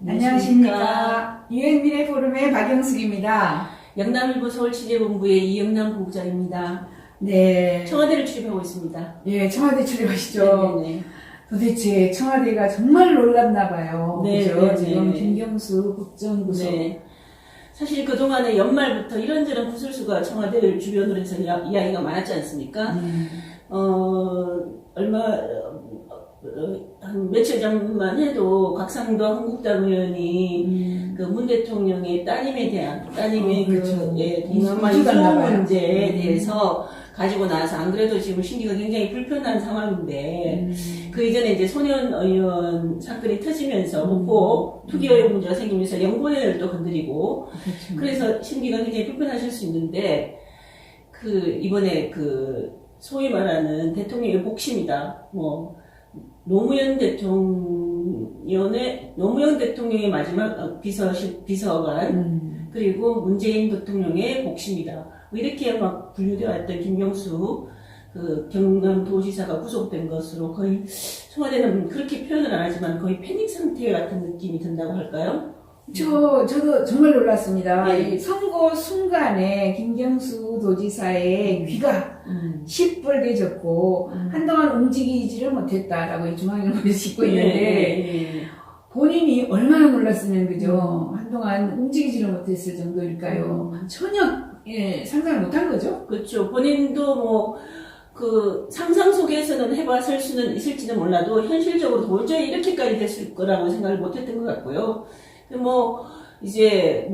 안녕하십니까. 유엔미래 포럼의 박영숙입니다. 영남일보 서울취재본부의 이영남 부국장입니다. 네. 청와대를 출입하고 있습니다. 예, 청와대 출입하시죠. 네네. 도대체 청와대가 정말 놀랍나 봐요. 네, 그죠? 네, 지금 네. 김경수 국정구속. 네. 사실 그동안에 연말부터 이런저런 구설수가 청와대를 주변으로 해서 이야기가 많았지 않습니까? 한 며칠 전만 해도 곽상도 한국당 의원이 그 문 대통령의 따님에 대한, 따님의 그렇죠. 동남아 이주 갔나 이주 봐요. 문제에 대해서 가지고 나서 안 그래도 지금 심기가 굉장히 불편한 상황인데 그 이전에 이제 소년 의원 사건이 터지면서 목포 투기 의혹 문제가 생기면서 영부인을 또 건드리고 그렇죠. 그래서 심기가 굉장히 불편하실 수 있는데 그 이번에 그 소위 말하는 대통령의 복심이다. 뭐 노무현 대통령의 마지막 비서관 그리고 문재인 대통령의 복심이다. 뭐 이렇게 막 분류되어 왔던 김경수 그 경남도지사가 구속된 것으로 거의 청와대는 그렇게 표현을 안 하지만 거의 패닉 상태 같은 느낌이 든다고 할까요? 저도 정말 놀랐습니다. 네. 이 선거 순간에 김경수 도지사의 귀가 시뻘개졌고 한동안 움직이지를 못했다라고 이 중앙일보에 짚고 있는데 본인이 얼마나 놀랐으면 그죠? 한동안 움직이지를 못했을 정도일까요? 전혀 상상을 못한 거죠? 그렇죠. 본인도 뭐 그 상상 속에서는 해봤을 수는 있을지는 몰라도 현실적으로 도저히 이렇게까지 됐을 거라고 생각을 못했던 것 같고요. 뭐 이제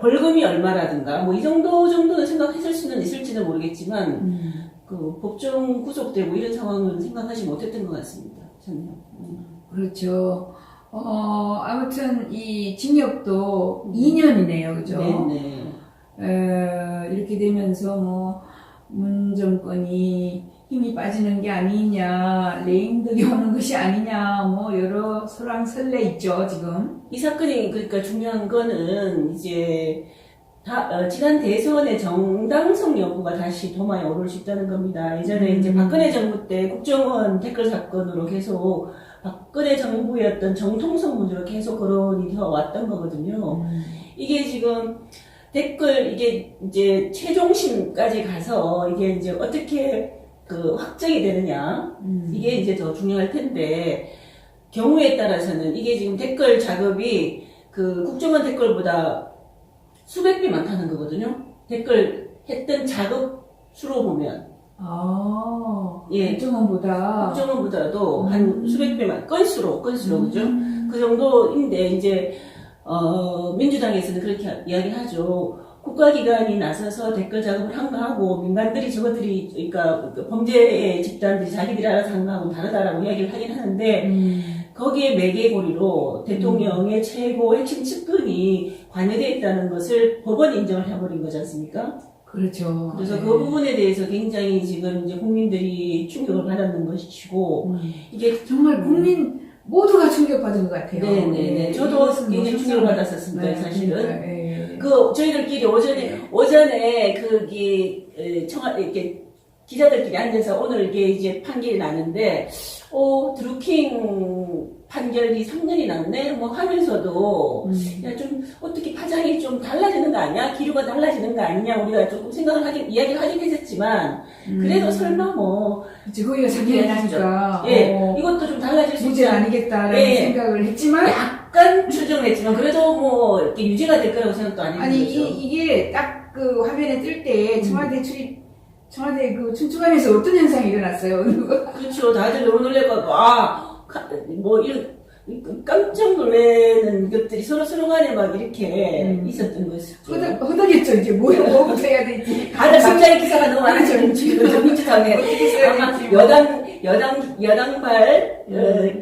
벌금이 얼마라든가 뭐 이 정도는 생각했을 수는 있을지는 모르겠지만 그 법정 구속되고 이런 상황은 생각하지 못했던 것 같습니다. 저는. 그렇죠. 아무튼 이 징역도 2년이네요, 그죠? 네네. 이렇게 되면서 문 정권이 힘이 빠지는 게 아니냐, 레임덕이 오는 것이 아니냐, 여러 설왕설래 있죠, 지금. 이 사건이 그러니까 중요한 거는 이제 지난 대선의 정당성 여부가 다시 도마에 오를 수 있다는 겁니다. 예전에 이제 박근혜 정부 때 국정원 댓글 사건으로 계속 박근혜 정부였던 정통성 문제로 계속 거론이 되어 왔던 거거든요. 이게 지금 댓글 이게 이제 최종심까지 가서 이게 이제 어떻게 그 확정이 되느냐 이게 이제 더 중요할 텐데 경우에 따라서는 이게 지금 댓글 작업이 그 국정원 댓글보다 수백 배 많다는 거거든요. 댓글 했던 작업 수로 보면 국정원보다도 한 수백 배만 건수로 그죠? 그 정도인데 이제 민주당에서는 그렇게 이야기하죠. 국가기관이 나서서 댓글 작업을 한 거하고 민간들이 그러니까 범죄 집단들이 자기들이 알아서 한 거하고는 다르다라고 이야기를 하긴 하는데 거기에 매개고리로 대통령의 최고 핵심 측근이 관여되어 있다는 것을 법원이 인정을 해버린 거지 않습니까? 그렇죠. 그래서 그 부분에 대해서 굉장히 지금 이제 국민들이 충격을 받았는 것이고 이게 정말 국민 모두가 충격받은 것 같아요. 네네네. 저도 굉장히 충격을 받았었습니다, 사실은. 저희들끼리 오전에 이렇게 기자들끼리 앉아서 오늘 이게 이제 판결이 나는데, 드루킹 판결이 3년이 났네? 하면서도, 야, 좀, 어떻게 파장이 좀 달라지는 거 아니야? 기류가 달라지는 거 아니냐? 우리가 조금 이야기를 하긴 했었지만, 그래도 설마 거기가 자기애라니까. 이것도 좀 달라질 수 있지 문제는 아니겠다라는 생각을 했지만, 약간 추정했지만, 그래도 이렇게 유지가 될 거라고 생각도 안 했는 거죠. 이게 딱 그 화면에 뜰 때 청와대 그 춘추관에서 어떤 현상이 일어났어요? 그렇죠. 다들 너무 놀래가지고, 깜짝 놀라는 것들이 서로 간에 막 이렇게 있었던 것이죠. 허덕였죠, 이제 뭐부터 해야 될지. 다들 갑자기 기사가 너무 많아져, 민주당에. 아마 여당발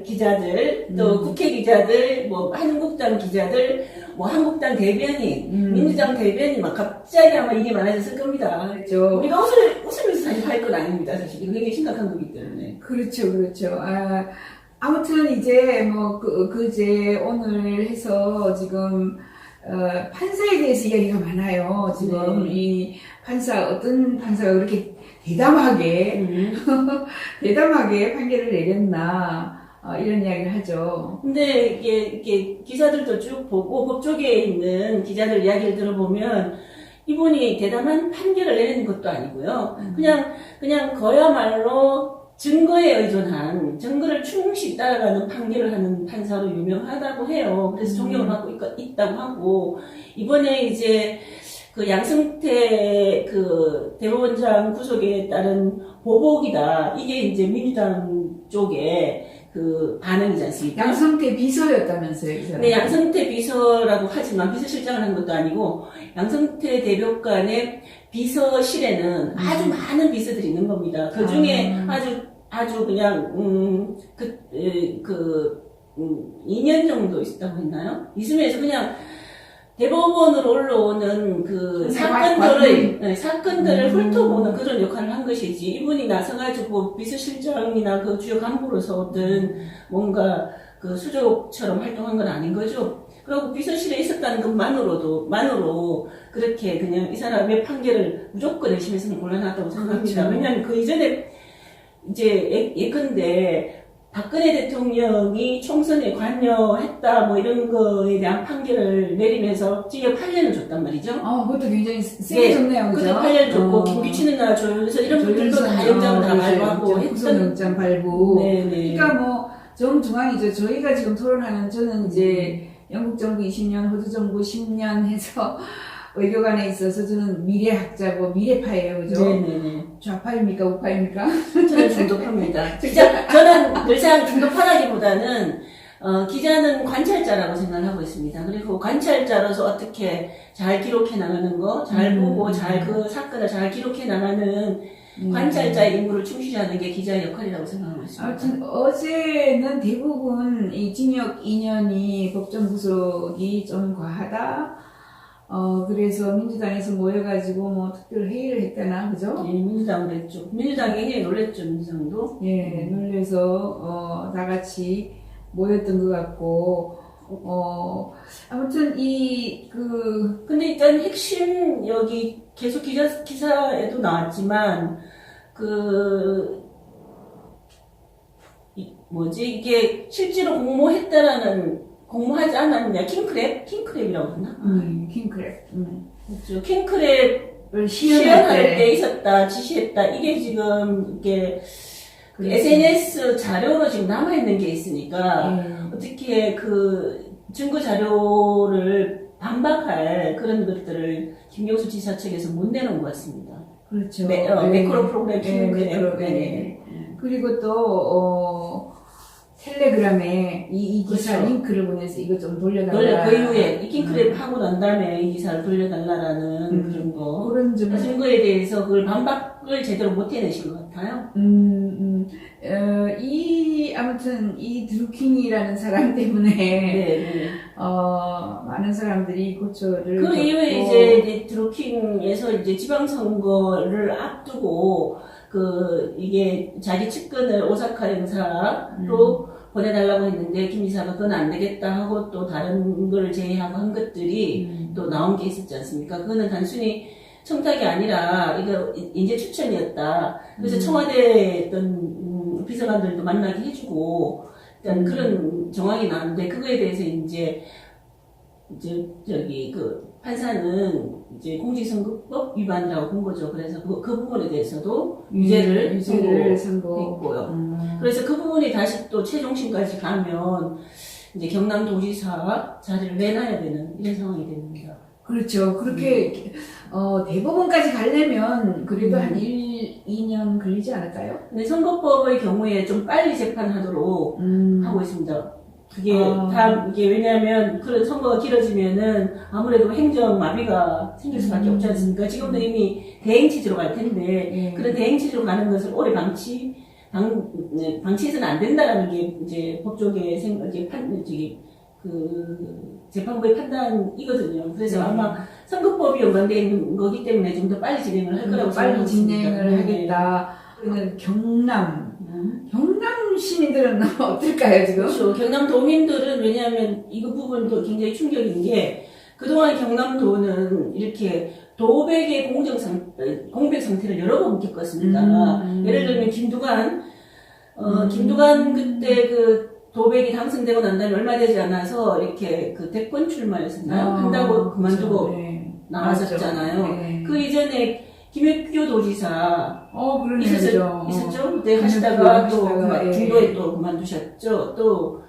기자들, 또 국회 기자들, 한국당 기자들, 한국당 대변인, 민주당 대변인, 갑자기 아마 이게 많아졌을 겁니다. 그렇죠. 우리가 웃으면서 사실 할 건 아닙니다, 사실. 이거 굉장히 심각한 거기 때문에. 그렇죠. 아무튼 이제 그제 오늘 해서 지금 판사에 대해서 이야기가 많아요. 지금 이 어떤 판사가 그렇게 대담하게 판결을 내렸나. 이런 이야기를 하죠. 근데 이게 기사들도 쭉 보고 법조계에 있는 기자들 이야기를 들어보면 이분이 대단한 판결을 내리는 것도 아니고요. 그냥 그야말로 증거에 의존한 증거를 충실히 따라가는 판결을 하는 판사로 유명하다고 해요. 그래서 존경을 받고 있다고 하고 이번에 이제 그 양승태 그 대법원장 구속에 따른 보복이다. 이게 이제 민주당 쪽에 그 반응이지 않습니까? 양승태 비서였다면서요, 이 사람. 네, 양승태 비서라고 하지만 비서실장을 한 것도 아니고 양승태 대법관의 비서실에는 아주 많은 비서들이 있는 겁니다. 그 중에 아주 그냥 2년 정도 있었다고 했나요? 있으면서 그냥 대법원으로 올라오는 그 사건들을 훑어보는 그런 역할을 한 것이지, 이분이 나서가지고 비서실장이나 그 주요 간부로서 어떤 뭔가 그 수족처럼 활동한 건 아닌 거죠. 그리고 비서실에 있었다는 것만으로 그렇게 그냥 이 사람의 판결을 무조건 내심에서는 곤란하다고 생각합니다. 그렇죠. 왜냐하면 그 이전에 이제 예컨대 박근혜 대통령이 총선에 관여했다 뭐 이런 거에 대한 판결을 내리면서 징역 8년을 줬단 말이죠. 그것도 굉장히 세게 줬네요, 그죠? 그것도 8년 줬고 김기춘이나 조윤서 이런 분들도 다 영장 다 발부하고 했던. 영장 발부. 네네. 그러니까 뭐 정중앙이죠. 저희가 지금 토론하는, 저는 이제 영국 정부 20년, 호주 정부 10년 해서 외교관에 있어서 저는 미래학자고 미래파예요, 그죠? 네네네. 좌파입니까, 우파입니까? 저는 중도파입니다. 저는 늘상 중도파라기보다는 기자는 관찰자라고 생각을 하고 있습니다. 그리고 관찰자로서 어떻게 잘 기록해 나가는 거, 잘 보고 그 사건을 잘 기록해 나가는 관찰자의 임무를 충실히 하는 게 기자의 역할이라고 생각하고 있습니다. 아무튼 어제는 대부분 이 징역 2년이 법정 구속이 좀 과하다. 그래서 민주당에서 모여가지고 뭐 특별 회의를 했다나, 그죠? 예, 민주당도 했죠. 민주당이 굉장히 놀랬죠, 민주당도. 예, 놀래서 다 같이 모였던 것 같고, 아무튼 근데 일단 핵심 여기 계속 기사에도 나왔지만 이게 실제로 공모하지 않았냐, 킹크랩이라고 했나? 킹크랩. 그렇죠. 킹크랩을 시연할 때 있었다, 지시했다. 이게 지금 이게 SNS 자료로 지금 남아있는 게 있으니까 어떻게 그 증거 자료를 반박할 그런 것들을 김경수 지사 측에서 못 내놓은 것 같습니다. 그렇죠. 매크로 프로그램 킹크랩. 그리고 또 텔레그램에 이 기사 그렇죠. 링크를 보내서 이거 좀 돌려달라. 그 이후에 이 킹크랩 하고 난 다음에 이 기사를 돌려달라라는 그런 거. 그런 좀 증거에 대해서 그걸 반박을 제대로 못 해내신 것 같아요. 아무튼 이 드루킹이라는 사람 때문에 네. 많은 사람들이 고초를 그 이후에 이제 드루킹에서 이제 지방선거를 앞두고 이게 자기 측근을 오사카 행사로 보내달라고 했는데 김 지사가 그건 안 되겠다 하고 또 다른 걸 제외하고 한 것들이 또 나온 게 있었지 않습니까? 그거는 단순히 청탁이 아니라 이거 인재 추천이었다. 그래서 청와대 어떤 비서관들도 만나게 해주고 일단 그런 정황이 나왔는데 그거에 대해서 이제 판사는 이제 공직선거법 위반이라고 본 거죠. 그래서 그 부분에 대해서도 유죄를 선고했고요. 그래서 그 부분이 다시 또 최종심까지 가면 이제 경남도지사 자리를 내놔야 되는 이런 상황이 됩니다. 그렇죠. 그렇게 대법원까지 가려면 그래도 한 2년 걸리지 않을까요? 근데 선거법의 경우에 좀 빨리 재판하도록 하고 있습니다. 이게 왜냐하면 그런 선거가 길어지면은 아무래도 행정 마비가 생길 수밖에 없지 않습니까? 지금도 이미 대행 체제로 갈 텐데 그런 대행 체제로 가는 것을 오래 방치해서는 안 된다라는 게 이제 법조계 재판부의 판단이거든요. 그래서 아마 선거법이 연관되어 있는 거기 때문에 좀 더 빨리 진행을 할 거라고 빨리 생각합니다. 진행을 하겠다. 그러면 경남 시민들은 어떨까요, 지금? 그렇죠. 경남도민들은 왜냐하면 이 부분도 굉장히 충격인 게 그동안 경남도는 이렇게 도백의 공백 상태를 여러 번 겪었습니다. 예를 들면 김두관 그때 도백이 당선되고 난 다음에 얼마 되지 않아서 이렇게 그 대권 출마였었나요? 한다고 그만두고 네. 나왔었잖아요. 맞죠. 네. 그 이전에 김혜표 도지사 그러네요. 있었죠? 그때 하시다가 또 예. 중도에 또 그만두셨죠. 또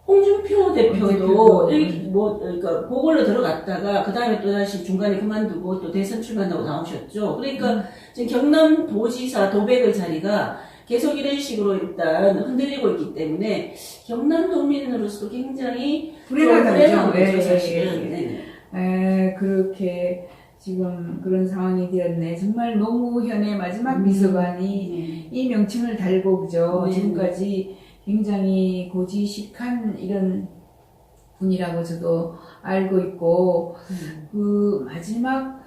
홍준표 대표도 그러니까 보궐로 들어갔다가 그 다음에 또 다시 중간에 그만두고 또 대선 출마한다고 나오셨죠. 그러니까 지금 경남 도지사 도백의 자리가 계속 이런 식으로 일단 흔들리고 있기 때문에 경남도민으로서 굉장히 불행한 거죠, 사실은. 네. 그렇게 지금 그런 상황이 되었네. 정말 노무현의 마지막 비서관이 이 명칭을 달고, 그죠? 네. 지금까지 굉장히 고지식한 이런 분이라고 저도 알고 있고, 그 마지막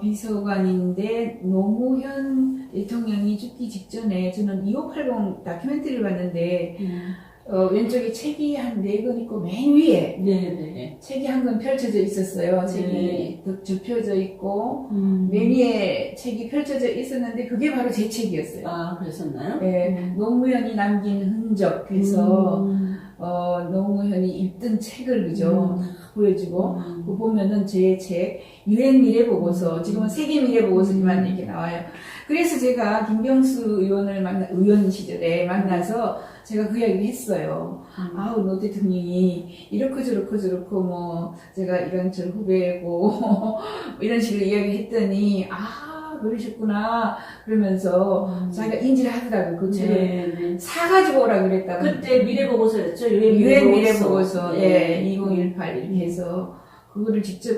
비서관인데 노무현 대통령이 죽기 직전에 저는 2580 다큐멘터리를 봤는데 왼쪽에 책이 한 4권 있고 맨 위에 네. 책이 한 권 펼쳐져 있었어요. 책이 접혀져 있고 맨 위에 책이 펼쳐져 있었는데 그게 바로 제 책이었어요. 아, 그랬었나요? 네, 노무현이 남긴 흔적, 그래서 노무현이 읽던 책을 그죠 보여주고 그 보면은 제 책 유엔 미래 보고서 지금은 세계 미래 보고서지만 이렇게 나와요. 그래서 제가 김경수 의원을 의원 시절에 만나서 제가 그 이야기를 했어요. 아우, 노 대통령이 이렇고 저렇고 뭐 제가 이강철 후배고 이런 식으로 이야기했더니 그러셨구나 그러면서 자기가 인지를 하더라고요. 그 책을 사가지고 오라 그랬다가 그때 미래보고서였죠. 유엔 미래보고서 네. 2018 이렇게 해서 그거를 직접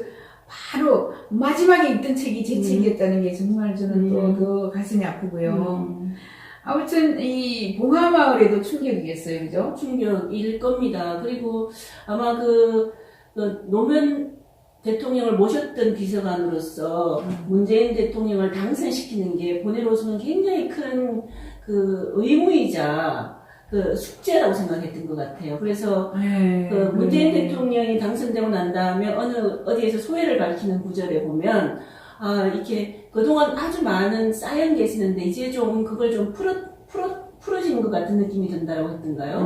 바로 마지막에 읽던 책이 제 책이었다는 게 정말 저는 또 그 가슴이 아프고요. 아무튼 이 봉하마을에도 충격이겠어요, 그죠? 충격일 겁니다. 그리고 아마 그 노무현 대통령을 모셨던 비서관으로서 문재인 대통령을 당선시키는 게 본인으로서는 굉장히 큰 그 의무이자 그 숙제라고 생각했던 것 같아요. 그래서 그 문재인 대통령이 당선되고 난 다음에 어디에서 소회를 밝히는 구절에 보면 이렇게 그동안 아주 많은 쌓인 게 있었는데 이제 좀 그걸 좀 풀어진 것 같은 느낌이 든다고 했던가요?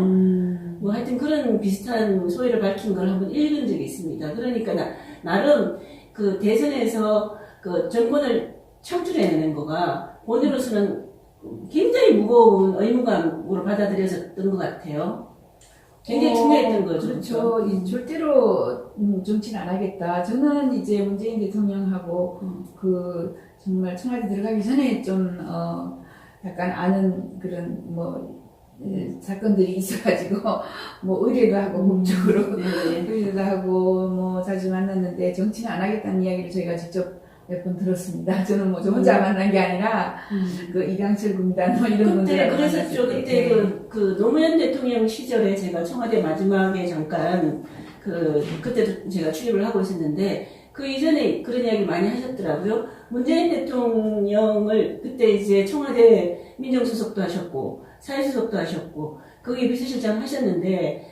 뭐 하여튼 그런 비슷한 소회를 밝힌 걸 한번 읽은 적이 있습니다. 그러니까 나름 그 대선에서 그 정권을 창출해내는 거가 본인으로서는 굉장히 무거운 의무감으로 받아들여졌던 것 같아요. 굉장히 중요했던 거죠. 그렇죠. 절대로 정치는 안 하겠다. 저는 이제 문재인 대통령하고 그 정말 청와대 들어가기 전에 좀 약간 아는 그런 사건들이 있어가지고 의뢰도 하고 법적으로 의뢰도 하고 자주 만났는데 정치는 안 하겠다는 이야기를 저희가 직접 몇 번 들었습니다. 저는 저 혼자 만난 게 아니라 그 이강철 군단 이런 분들 그랬었죠. 그때 그 노무현 대통령 시절에 제가 청와대 마지막에 잠깐 그때도 제가 출입을 하고 있었는데 그 이전에 그런 이야기 많이 하셨더라고요. 문재인 대통령을 그때 이제 청와대 민정수석도 하셨고 사회수석도 하셨고 거기 비서실장 하셨는데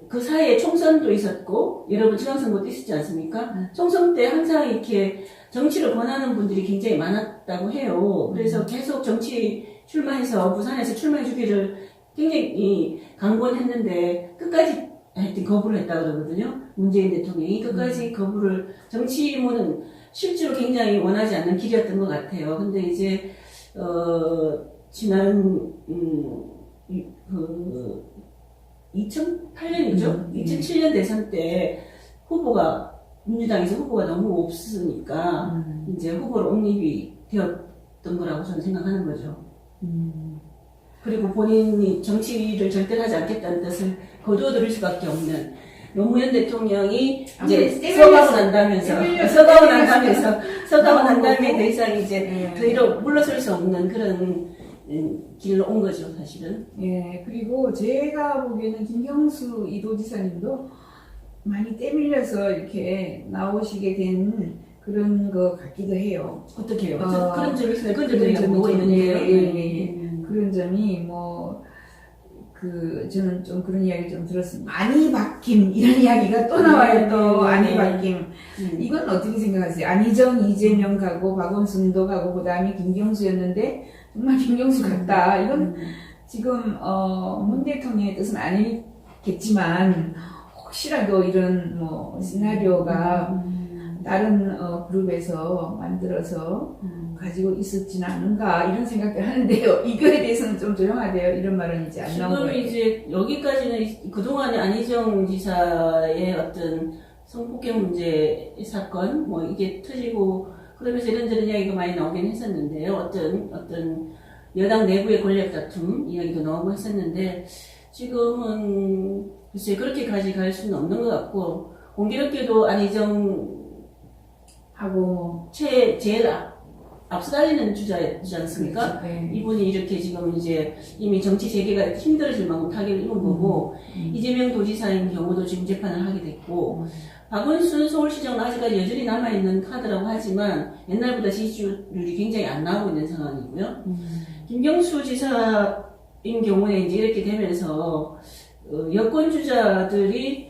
그 사이에 총선도 있었고 여러분 지방선거도 있었지 않습니까? 총선 때 항상 이렇게 정치를 권하는 분들이 굉장히 많았다고 해요. 그래서 계속 정치 출마해서 부산에서 출마해 주기를 굉장히 강권했는데 끝까지 하여튼 거부를 했다고 그러거든요. 문재인 대통령이 끝까지 거부를 정치인은 실제로 굉장히 원하지 않는 길이었던 것 같아요. 근데 이제 지난 2008년이죠. 2007년 대선 때 민주당에서 후보가 너무 없으니까 이제 후보로 옹립이 되었던 거라고 저는 생각하는 거죠. 그리고 본인이 정치를 절대 하지 않겠다는 뜻을 거두어들일 수밖에 없는 노무현 대통령이 이제 서가고 난 다음에 더 이상 이제 더 이로 물러설 수 없는 그런 길로 온 거죠, 사실은. 예, 그리고 제가 보기에는 김경수 이도지사님도 많이 때밀려서 이렇게 나오시게 된 그런 것 같기도 해요. 어떻게 해요? 그런 점이 있어요. 그런 점이 보고 있는데요. 그런 점이 저는 좀 그런 이야기 좀 들었습니다. 안이 바뀜 이런 이야기가 또 나와요. 또 안이 바뀜. 이건 어떻게 생각하세요? 안희정, 이재명 가고 박원순도 가고 그 다음에 김경수였는데 정말 김경수 같다. 이건 지금 문 대통령의 뜻은 아니겠지만 혹시라도 이런 뭐 시나리오가 다른 그룹에서 만들어서 가지고 있었지는 않은가 이런 생각을 하는데요. 이거에 대해서는 좀 조용하대요. 이런 말은 이제 안 나온 지금 거예요. 이제 여기까지는 그동안의 안희정 지사의 어떤 성폭행 문제 사건 뭐 이게 터지고 그러면서 이런저런 이야기가 많이 나오긴 했었는데요. 어떤 여당 내부의 권력 다툼 이야기도 나오고 했었는데 지금은 글쎄 그렇게까지 갈 수는 없는 것 같고 공교롭게도 안희정 하고 제일 앞서 달리는 주자지 않습니까? 네. 이분이 이렇게 지금 이제 이미 정치 재개가 힘들어질 만큼 타격을 입은 거고 이재명 도지사인 경우도 지금 재판을 하게 됐고 박원순 서울시장은 아직까지 여전히 남아있는 카드라고 하지만 옛날보다 지지율이 굉장히 안 나오고 있는 상황이고요. 김경수 지사인 경우에 이제 이렇게 되면서 여권 주자들이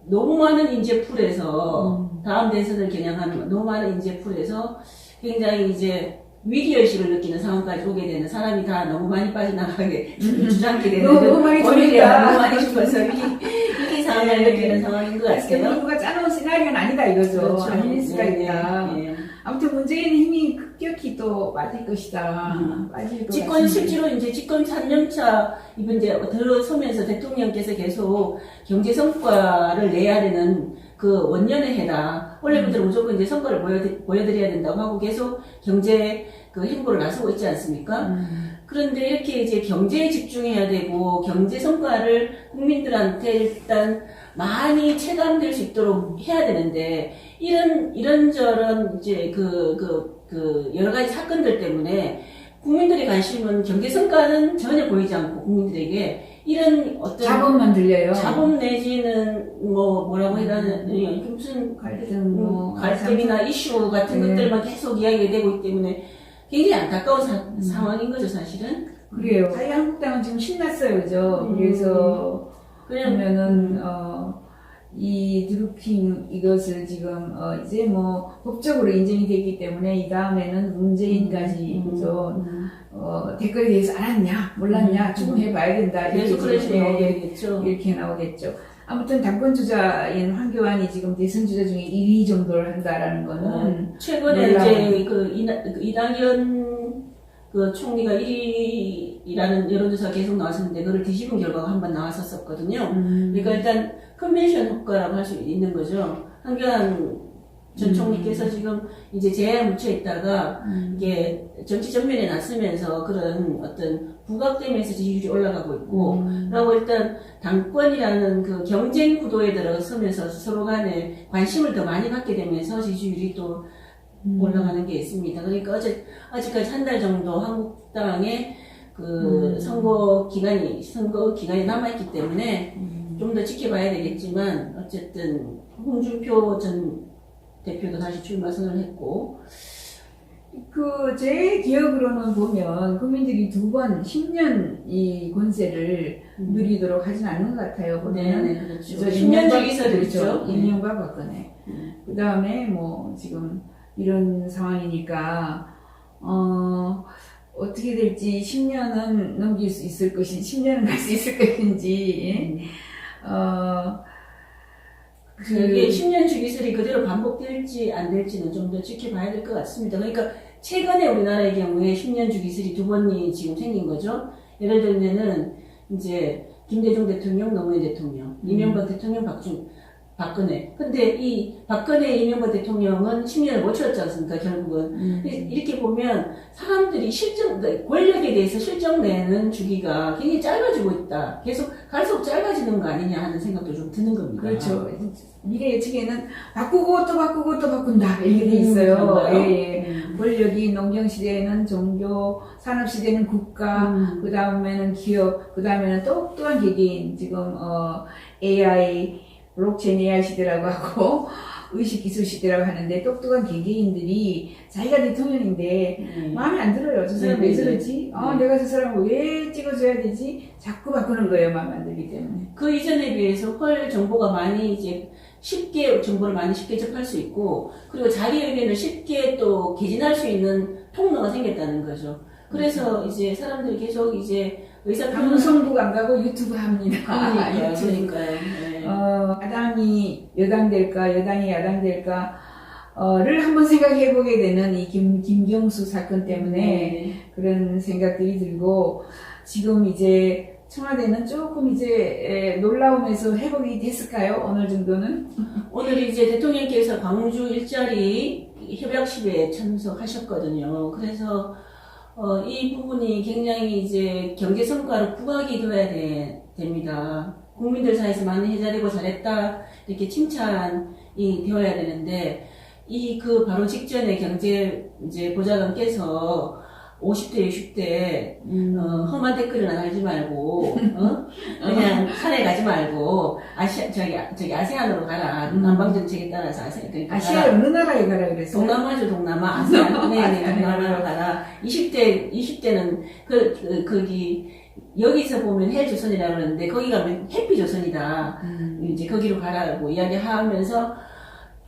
너무 많은 인재풀에서 다음 대선을 겨냥하는 너무 많은 인재풀에서 굉장히 이제 위기의식을 느끼는 상황까지 오게 되는 사람이 다 너무 많이 빠져나가게 주저앉게 되는 너무 많이 권리가 너무 죽는다. 많이 죽어서 위기 상황을 느끼는 상황인 것 같아요. 누가 짜놓은 시나리오는 아니다 이거죠. 그렇죠. 아닐 수가 네, 있다. 네, 네. 아무튼 문재인 힘이 급격히 또 빠질 것이다. 빠질 것 집권 같습니다. 실제로 이제 집권 3년차 이번 이제 들어서면서 대통령께서 계속 경제 성과를 내야 되는 그 원년의 해다. 원래부터 무조건 이제 성과를 보여드려야 된다고 하고 계속 경제 그 행보를 나서고 있지 않습니까? 그런데 이렇게 이제 경제에 집중해야 되고 경제 성과를 국민들한테 일단 많이 체감될 수 있도록 해야 되는데 이런저런 이제 여러 가지 사건들 때문에 국민들의 관심은 경제 성과는 전혀 보이지 않고 국민들에게 이런 어떤 자본만 들려요. 자본 내지는 뭐라고 해야 되나 무슨 갈등이나 이슈 같은 네. 것들만 계속 이야기가 되고 있기 때문에 굉장히 안타까운 상황인 거죠, 사실은. 그래요. 자유한국당은 지금 신났어요, 그죠? 그래서 그냥 보면은 이 드루킹 이것을 지금 이제 뭐 법적으로 인정이 됐기 때문에 이 다음에는 문재인까지 그죠? 댓글에 대해서 알았냐 몰랐냐 추궁해봐야 된다 계속 그런 식으로 지금 나오겠죠. 이렇게 나오겠죠. 아무튼 당권 주자인 황교안이 지금 대선 주자 중에 1위 정도를 한다라는 거는 최근에 놀라운. 이제 이낙연 총리가 1위라는 여론조사가 계속 나왔었는데 그걸 뒤집은 결과가 한 번 나왔었거든요. 그러니까 일단 컨벤션 효과라고 할 수 있는 거죠. 황교안 전 총리께서 지금 이제 제야에 묻혀 있다가 이게 정치 전면에 나서면서 그런 어떤 부각되면서 지지율이 올라가고 있고, 그리고 일단 당권이라는 그 경쟁 구도에 들어서면서 서로 간에 관심을 더 많이 갖게 되면서 지지율이 또 올라가는 게 있습니다. 그러니까 아직까지 한 달 정도 한국당의 선거 기간이 남아있기 때문에 좀 더 지켜봐야 되겠지만, 어쨌든 홍준표 전 대표도 다시 출마 선언했고, 제 기억으로는 보면 국민들이 2번 10년 이 권세를 누리도록 하진 않는 것 같아요. 보면 네, 그렇죠. 10년 주기설이 있죠. 임명과 박근혜. 그 다음에 뭐 지금 이런 상황이니까 어떻게 될지 10년은 넘길 수 있을 것인지 10년은 갈 수 있을 것인지 그게 10년 주기설이 그대로 반복될지 안 될지는 좀 더 지켜봐야 될 것 같습니다. 그러니까 최근에 우리나라의 경우에 10년 주기설이 2번이 지금 생긴 거죠. 예를 들면은 이제 김대중 대통령, 노무현 대통령, 이명박 대통령, 박근혜. 근데 이 박근혜, 이명박 대통령은 10년을 못 채웠지 않습니까, 결국은. 이렇게 보면 사람들이 권력에 대해서 실정내는 주기가 굉장히 짧아지고 있다. 계속 갈수록 짧아지는 거 아니냐 하는 생각도 좀 드는 겁니다. 그렇죠. 미래 예측에는 바꾸고 또 바꾸고 또 바꾼다. 이렇게 돼 있어요. 예. 권력이 농경시대에는 종교, 산업시대는 국가, 그 다음에는 기업, 그 다음에는 똑똑한 개개인, 지금, AI, 블록체인 AI 시대라고 하고, 의식기술 시대라고 하는데, 똑똑한 개개인들이 자기가 대통령인데, 마음에 안 들어요. 저 사람 왜 저러지? 내가 저 사람을 왜 찍어줘야 되지? 자꾸 바꾸는 거예요. 마음에 안 들기 때문에. 그 이전에 비해서 정보가 많이 이제 정보를 많이 쉽게 접할 수 있고, 그리고 자기 의견을 쉽게 또 개진할 수 있는 통로가 생겼다는 거죠. 그래서 이제 사람들이 계속 이제 의사 방송국 안 가고 유튜브 합니다. 유튜브. 그러니까요. 네. 야당이 여당 될까, 여당이 야당 될까, 를 한번 생각해 보게 되는 이 김경수 사건 때문에 네. 그런 생각들이 들고, 지금 이제 청와대는 조금 이제 놀라움에서 회복이 됐을까요? 어느 정도는? 오늘 이제 대통령께서 광주 일자리 협약식에 참석하셨거든요. 그래서 이 부분이 굉장히 이제 경제 성과로 부각이 되어야 됩니다. 국민들 사이에서 많이 해자리고 잘했다 이렇게 칭찬이 되어야 되는데 그 바로 직전에 경제 이제 보좌관께서 50대, 60대 험한 댓글은 하지 말고 그냥 산에 가지 말고 저기 아세안으로 가라. 남방 정책에 따라서 그러니까 아시아 어느 나라에 가라 그랬어요? 동남아죠, 동남아. 아세안. 네, 동남아로 가라. 20대는 거기 여기서 보면 헬조선이라고 그러는데 거기 가면 해피조선이다. 이제 거기로 가라고 이야기하면서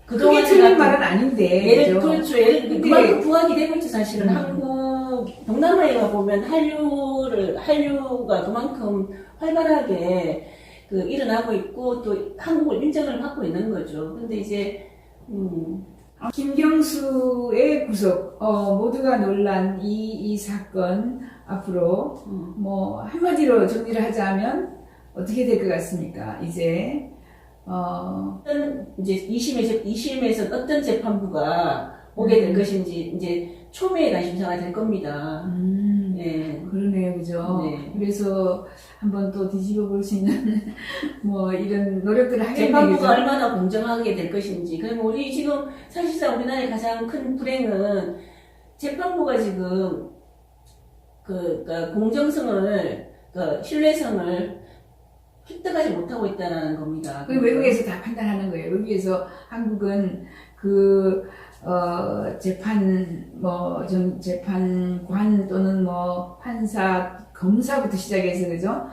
그게 틀린 말은 아닌데. 그렇죠. 그만큼 부각이 되고 있죠, 사실은. 동남아에 가보면 한류가 그만큼 활발하게 일어나고 있고, 또 한국을 인정을 받고 있는 거죠. 근데 이제, 김경수의 구속, 모두가 놀란 이 사건, 앞으로, 한마디로 정리를 하자면, 어떻게 될 것 같습니까? 이제, 이제 2심에서 어떤 재판부가 오게 될 것인지 이제 초미의 관심사가 될 겁니다. 네. 그러네요, 그죠? 네. 그래서 한번 또 뒤집어 볼 수 있는 이런 노력들을 하겠네요. 재판부가 얼마나 공정하게 될 것인지. 그럼 우리 지금 사실상 우리나라의 가장 큰 불행은 재판부가 지금 공정성을 신뢰성을 획득하지 못하고 있다는 겁니다. 그 외국에서 다 판단하는 거예요. 외국에서 한국은 재판관 또는 판사, 검사부터 시작해서, 그죠?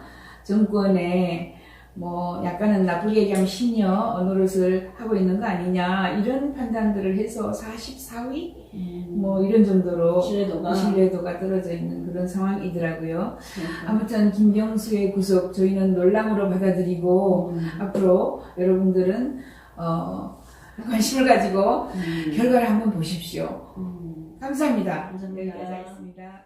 정권에 약간은 나쁘게 얘기하면 시녀 노릇을 하고 있는 거 아니냐, 이런 판단들을 해서 44위? 이런 정도로 신뢰도가 떨어져 있는 그런 상황이더라고요. 아무튼 김경수의 구속 저희는 놀람으로 받아들이고 앞으로 여러분들은 관심을 가지고 결과를 한번 보십시오. 감사합니다. 감사합니다. 여기까지 하겠습니다.